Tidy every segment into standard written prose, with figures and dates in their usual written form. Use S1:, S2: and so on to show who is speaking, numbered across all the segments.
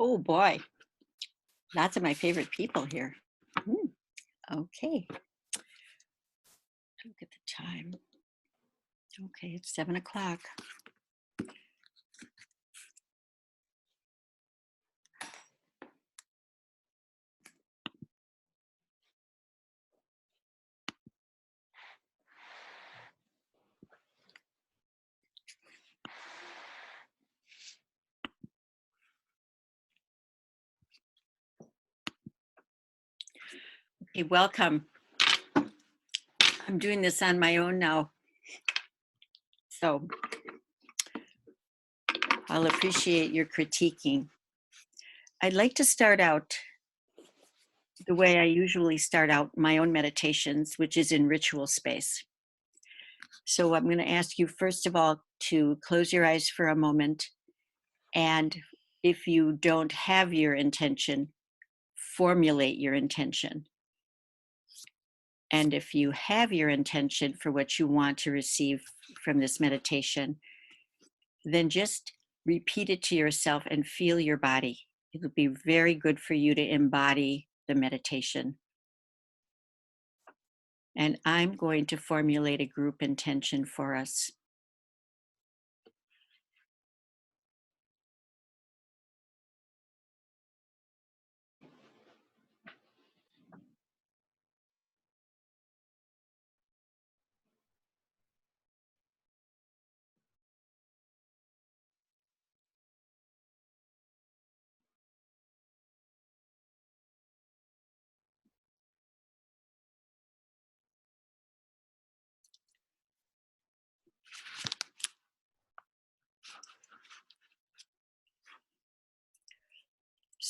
S1: Oh boy, lots of my favorite people here. Hmm, okay, look at the time. Okay, it's 7 o'clock. Hey, welcome. I'm doing this on my own now, so I'll appreciate your critiquing. I'd like to start out the way I usually start out my own meditations, which is in ritual space. So I'm going to ask you, first of all, to close your eyes for a moment. And if you don't have your intention, formulate your intention. And if you have your intention for what you want to receive from this meditation, then just repeat it to yourself and feel your body. It'll be very good for you to embody the meditation. And I'm going to formulate a group intention for us.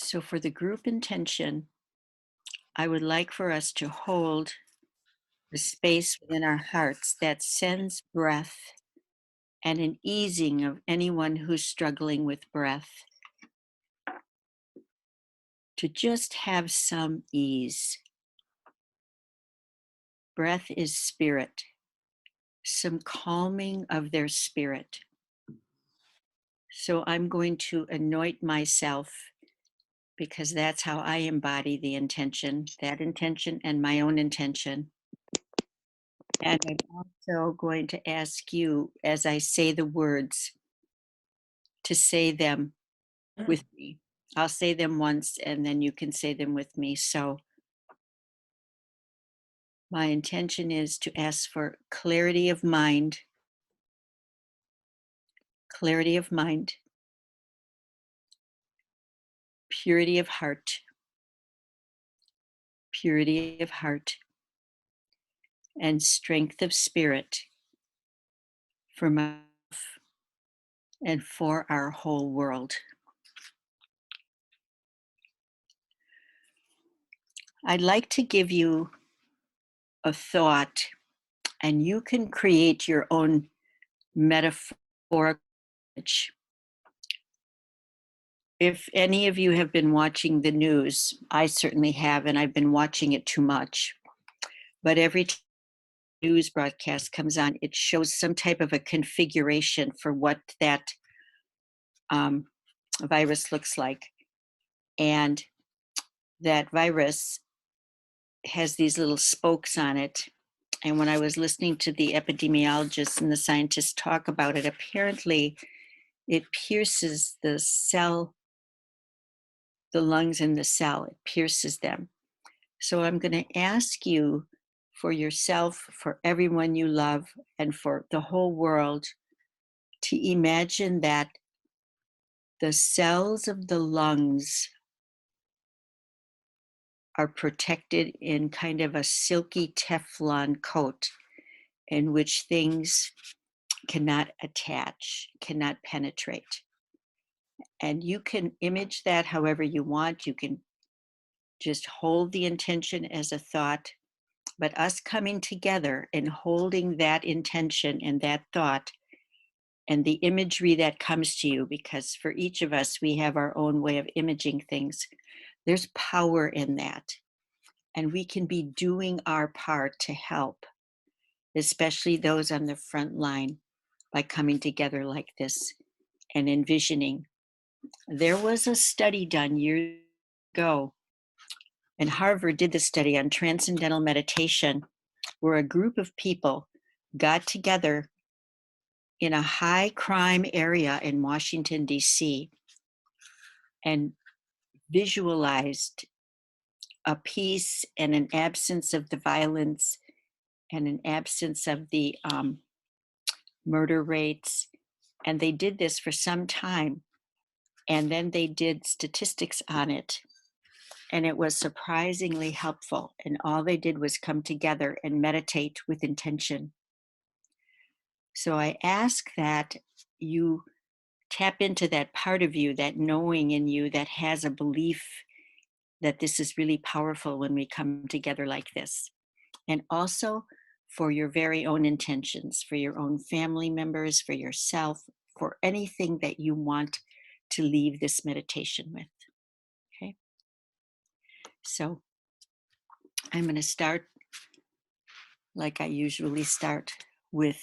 S1: So, for the group intention, I would like for us to hold the space within our hearts that sends breath and an easing of anyone who's struggling with breath to just have some ease. Breath is spirit, some calming of their spirit. So I'm going to anoint myself because that's how I embody the intention, that intention and my own intention. And I'm also going to ask you, as I say the words, to say them with me. I'll say them once and then you can say them with me. So my intention is to ask for clarity of mind, purity of heart, purity of heart, and strength of spirit for myself and for our whole world. I'd like to give you a thought, and you can create your own metaphoric image. If any of you have been watching the news, I certainly have, and I've been watching it too much. But every news broadcast comes on, it shows some type of a configuration for what that um, virus looks like. And that virus has these little spokes on it. And when I was listening to the epidemiologists and the scientists talk about it, apparently it pierces the cell, the lungs in the cell, it pierces them. So I'm going to ask you for yourself, for everyone you love, and for the whole world to imagine that the cells of the lungs are protected in kind of a silky Teflon coat in which things cannot attach, cannot penetrate. And you can image that however you want. You can just hold the intention as a thought, but us coming together and holding that intention and that thought and the imagery that comes to you, because for each of us, we have our own way of imaging things. There's power in that. And we can be doing our part to help, especially those on the front line, by coming together like this and envisioning There was a study done years ago, and Harvard did the study on transcendental meditation, where a group of people got together in a high crime area in Washington, D.C., and visualized a peace and an absence of the violence and an absence of the murder rates. And they did this for some time. And then they did statistics on it. And it was surprisingly helpful. And all they did was come together and meditate with intention. So I ask that you tap into that part of you, that knowing in you that has a belief that this is really powerful when we come together like this. And also for your very own intentions, for your own family members, for yourself, for anything that you want to leave this meditation with. Okay. So I'm going to start like I usually start, with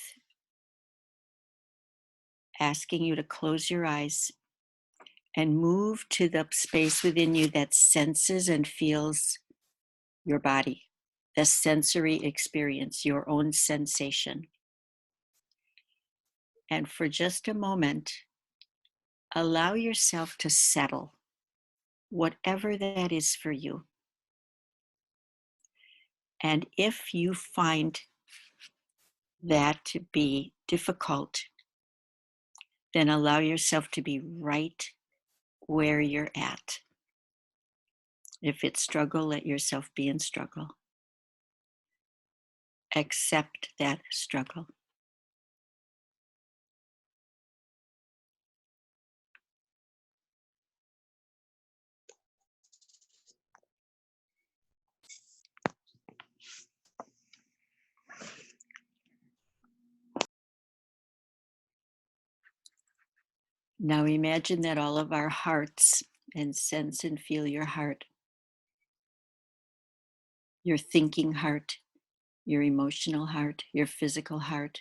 S1: asking you to close your eyes and move to the space within you that senses and feels your body, the sensory experience, your own sensation. And for just a moment, allow yourself to settle, whatever that is for you. And if you find that to be difficult, then allow yourself to be right where you're at. If it's struggle, let yourself be in struggle. Accept that struggle. Now imagine that all of our hearts, and sense and feel your heart, your thinking heart, your emotional heart, your physical heart,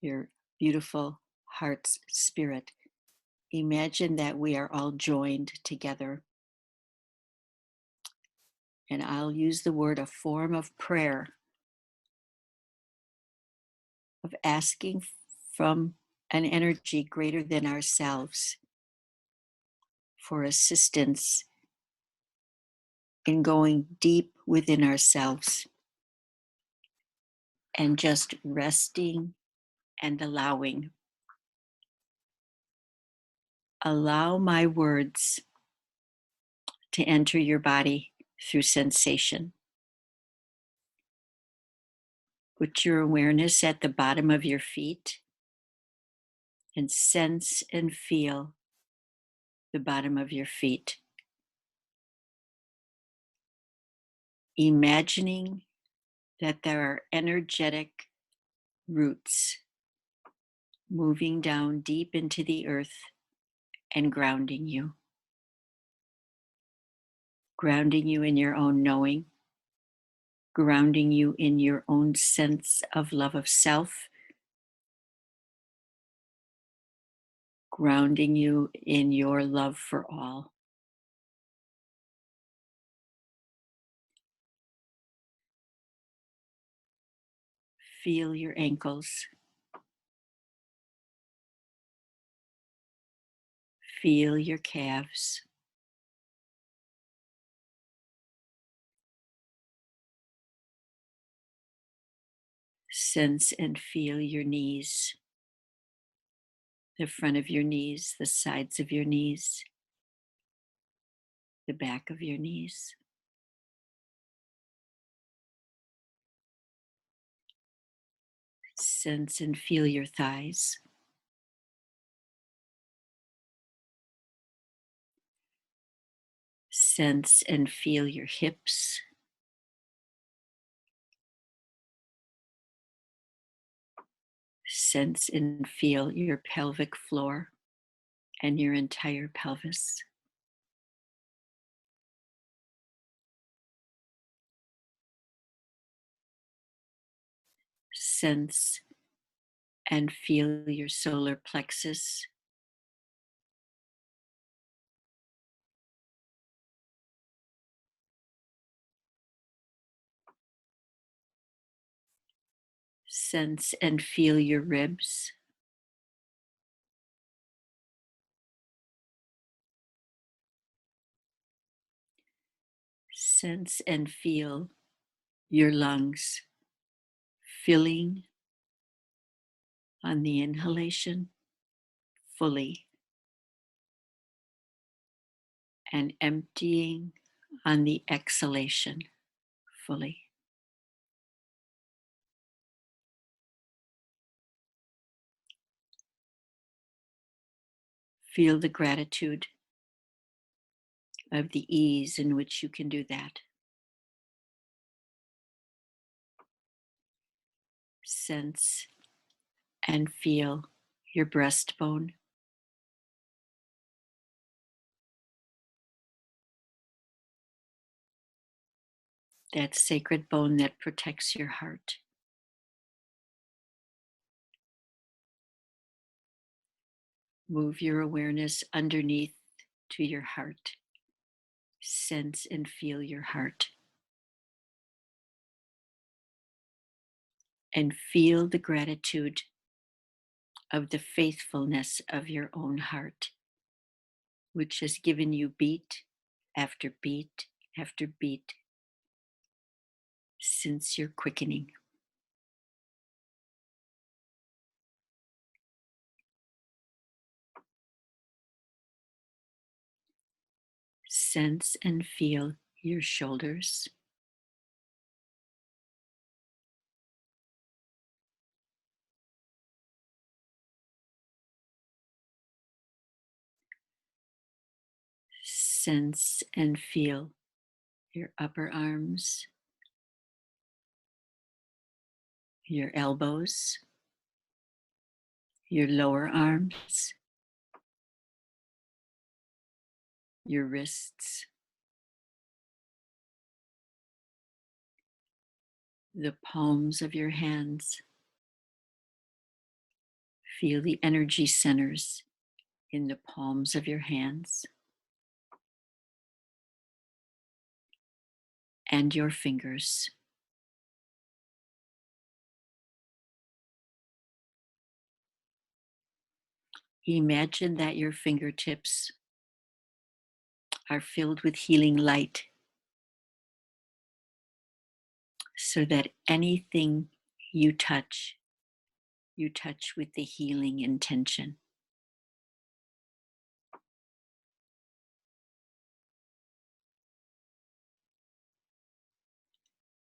S1: your beautiful heart's spirit. Imagine that we are all joined together. And I'll use the word, a form of prayer, of asking from an energy greater than ourselves for assistance in going deep within ourselves and just resting and allowing. Allow my words to enter your body through sensation. Put your awareness at the bottom of your feet and sense and feel the bottom of your feet. Imagining that there are energetic roots moving down deep into the earth and grounding you. Grounding you in your own knowing, grounding you in your own sense of love of self, grounding you in your love for all. Feel your ankles. Feel your calves. Sense and feel your knees, the front of your knees, the sides of your knees, the back of your knees. Sense and feel your thighs. Sense and feel your hips. Sense and feel your pelvic floor and your entire pelvis. Sense and feel your solar plexus Sense and feel your ribs. Sense and feel your lungs filling on the inhalation fully and emptying on the exhalation fully. Feel the gratitude of the ease in which you can do that. Sense and feel your breastbone, that sacred bone that protects your heart. Move your awareness underneath to your heart. Sense and feel your heart. And feel the gratitude of the faithfulness of your own heart, which has given you beat after beat after beat since your quickening. Sense and feel your shoulders. Sense and feel your upper arms, your elbows, your lower arms, your wrists, the palms of your hands. Feel the energy centers in the palms of your hands and your fingers. Imagine that your fingertips are filled with healing light so that anything you touch with the healing intention.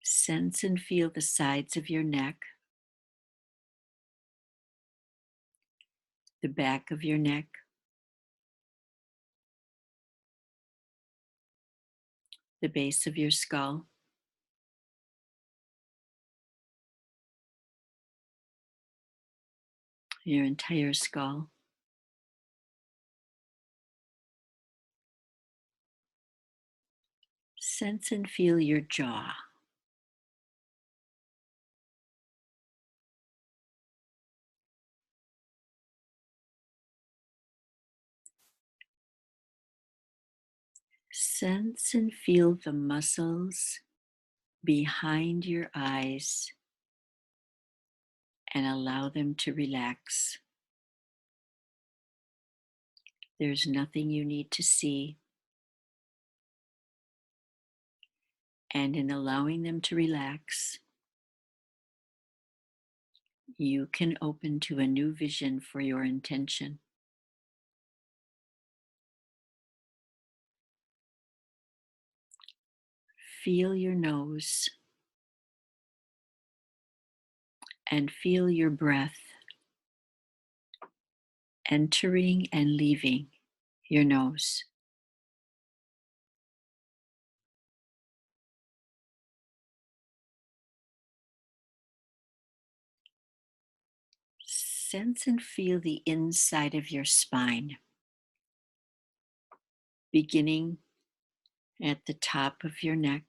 S1: Sense and feel the sides of your neck, the back of your neck, the base of your skull, your entire skull. Sense and feel your jaw. Sense and feel the muscles behind your eyes and allow them to relax. There's nothing you need to see. And in allowing them to relax, you can open to a new vision for your intention. Feel your nose and feel your breath entering and leaving your nose. Sense and feel the inside of your spine, beginning at the top of your neck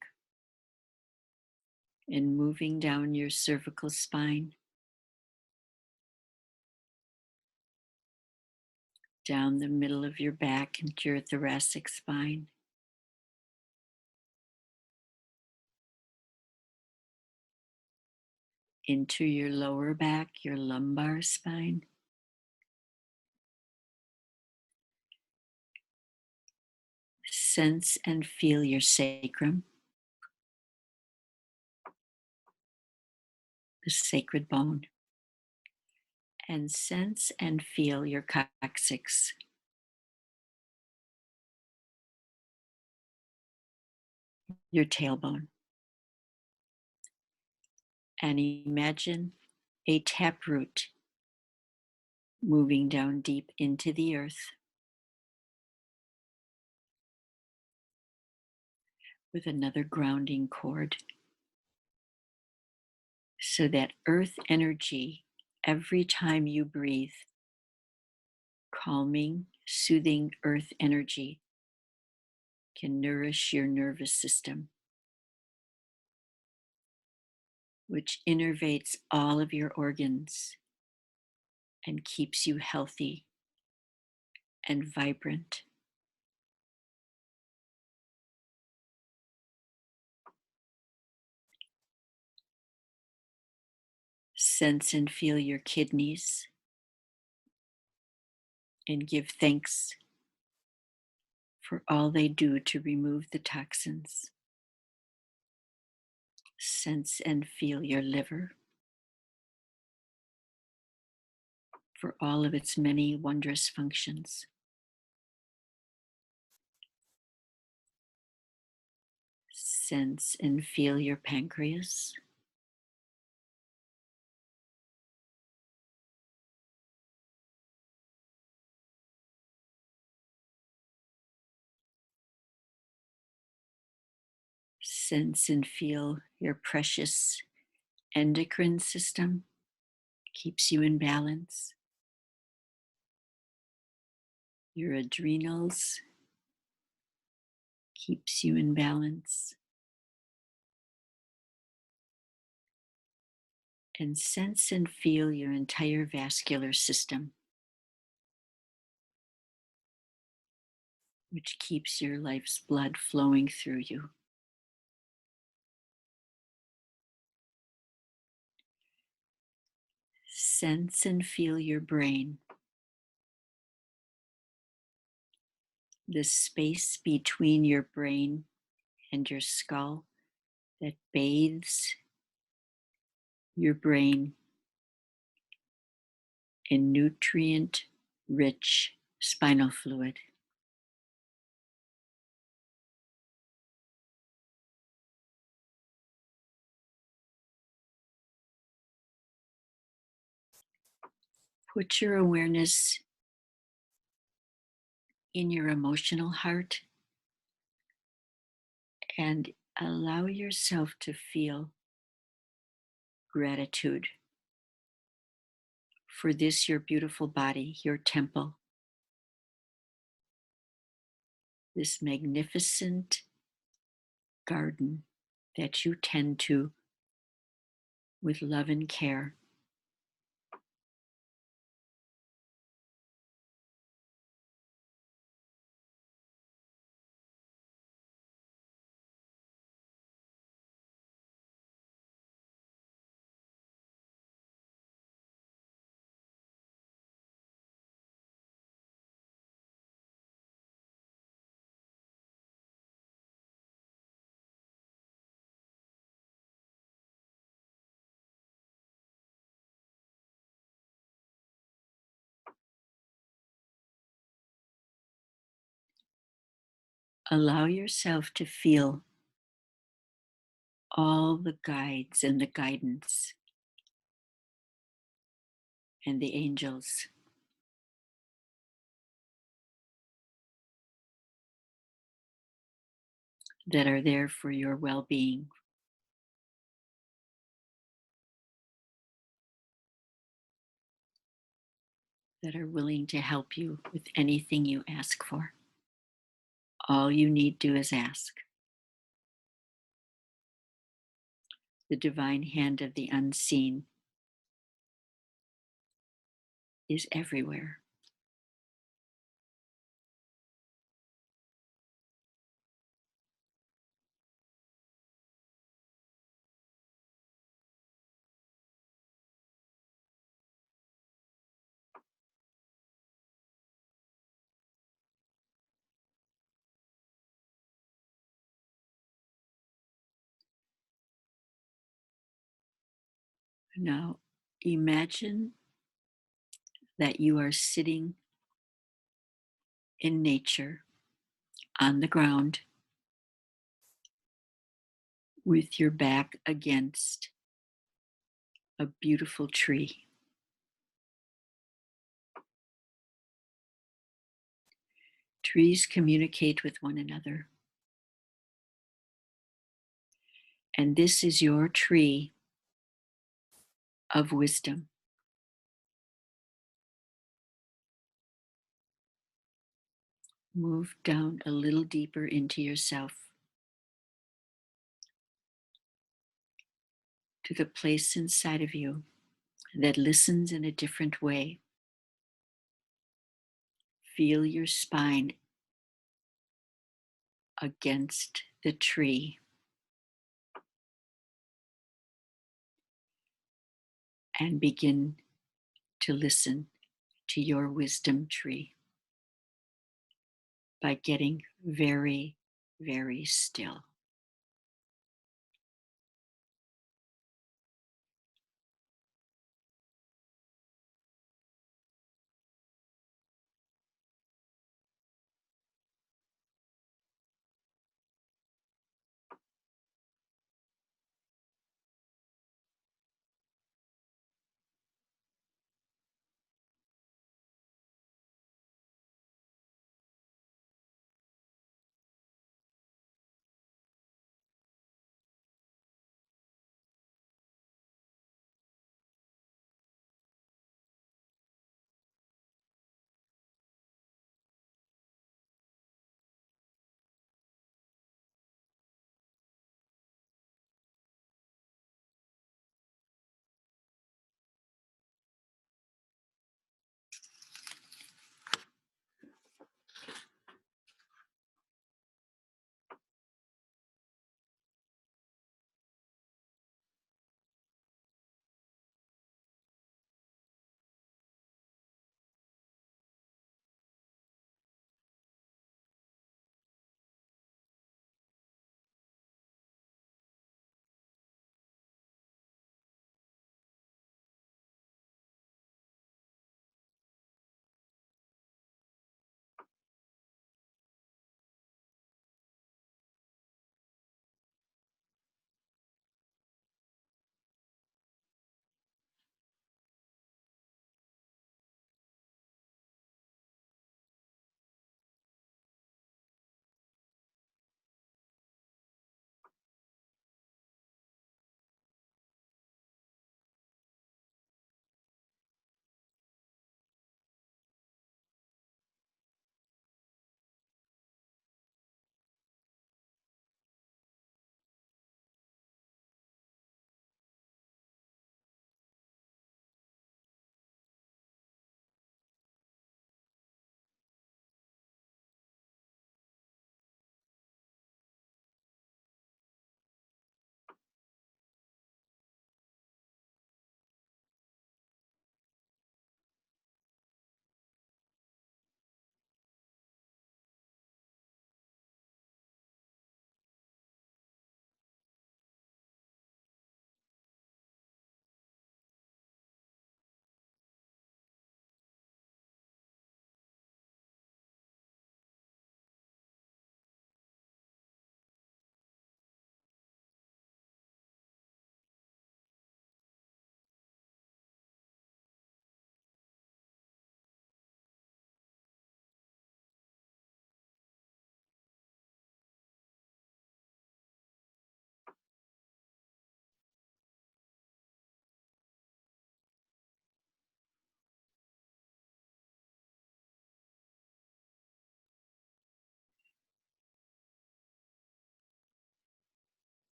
S1: and moving down your cervical spine, down the middle of your back into your thoracic spine, into your lower back, your lumbar spine. Sense and feel your sacrum, the sacred bone, and sense and feel your coccyx, your tailbone. And imagine a taproot moving down deep into the earth with another grounding cord, so that earth energy, every time you breathe, calming, soothing earth energy, can nourish your nervous system, which innervates all of your organs and keeps you healthy and vibrant. Sense and feel your kidneys and give thanks for all they do to remove the toxins. Sense and feel your liver for all of its many wondrous functions. Sense and feel your pancreas. Sense and feel your precious endocrine system, keeps you in balance. Your adrenals, keeps you in balance. And sense and feel your entire vascular system, which keeps your life's blood flowing through you. Sense and feel your brain, the space between your brain and your skull that bathes your brain in nutrient rich spinal fluid. Put your awareness in your emotional heart and allow yourself to feel gratitude for this, your beautiful body, your temple, this magnificent garden that you tend to with love and care. Allow yourself to feel all the guides and the guidance and the angels that are there for your well being. That are willing to help you with anything you ask for. All you need to do is ask. The divine hand of the unseen is everywhere. Now, imagine that you are sitting in nature on the ground with your back against a beautiful tree. Trees communicate with one another, and this is your tree of wisdom. Move down a little deeper into yourself to the place inside of you that listens in a different way. Feel your spine against the tree and begin to listen to your wisdom tree by getting very, very still.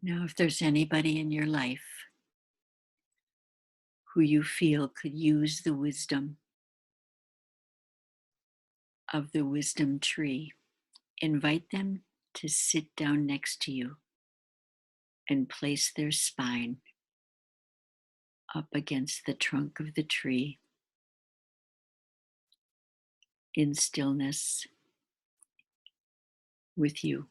S1: Now, if there's anybody in your life who you feel could use the wisdom of the wisdom tree, invite them to sit down next to you and place their spine up against the trunk of the tree in stillness with you.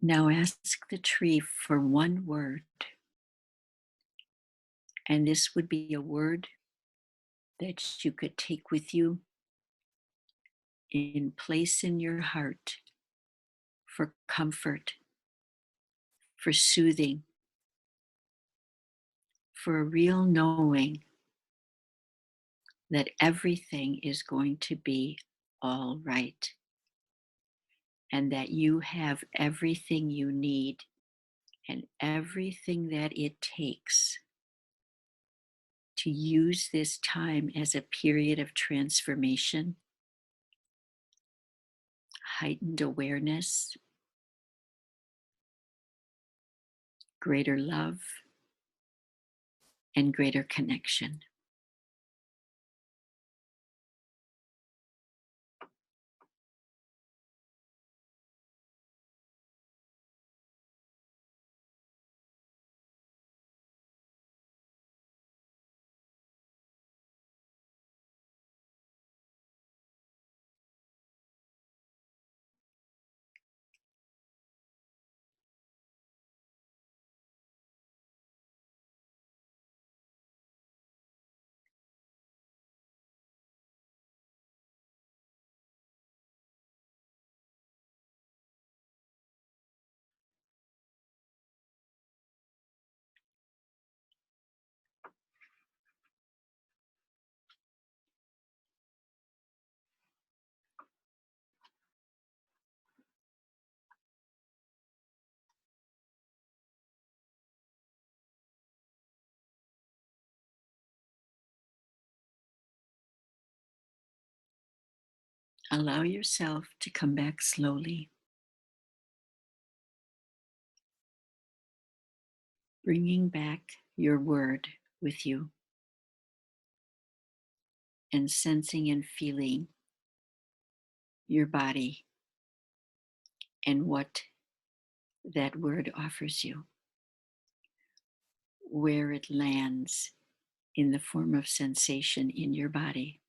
S1: Now ask the tree for one word, and this would be a word that you could take with you in place in your heart for comfort, for soothing, for a real knowing that everything is going to be all right and that you have everything you need and everything that it takes to use this time as a period of transformation, heightened awareness, greater love, and greater connection. Allow yourself to come back slowly, bringing back your word with you and sensing and feeling your body and what that word offers you, where it lands in the form of sensation in your body.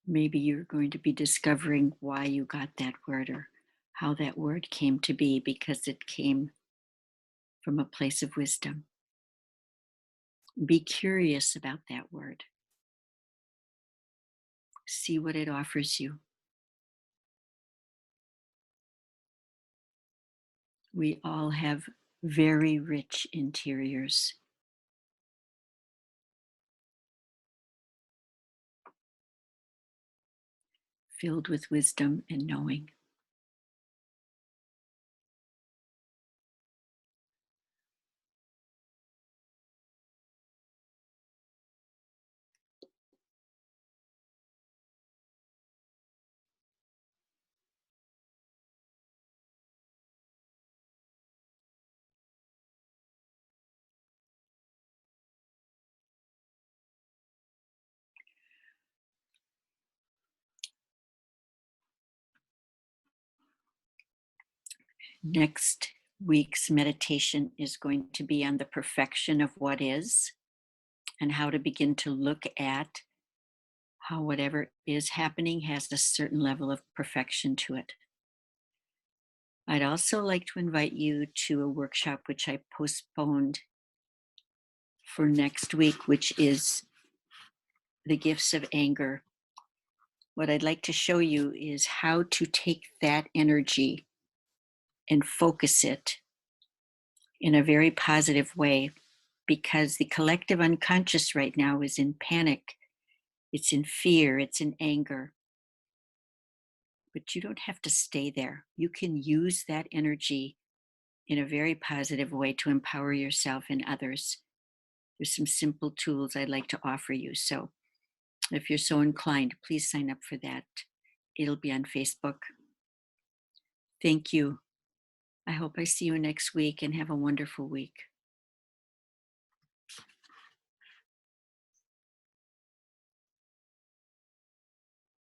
S1: Maybe you're going to be discovering why you got that word or how that word came to be because it came from a place of wisdom. Be curious about that word. See what it offers you. We all have very rich interiors, filled with wisdom and knowing. Next week's meditation is going to be on the perfection of what is and how to begin to look at how whatever is happening has a certain level of perfection to it. I'd also like to invite you to a workshop which I postponed for next week, which is the gifts of anger. What I'd like to show you is how to take that energy and focus it in a very positive way, because the collective unconscious right now is in panic, it's in fear, it's in anger. But you don't have to stay there. You can use that energy in a very positive way to empower yourself and others. There's some simple tools I'd like to offer you. So if you're so inclined, please sign up for that. It'll be on Facebook. Thank you. I hope I see you next week and have a wonderful week.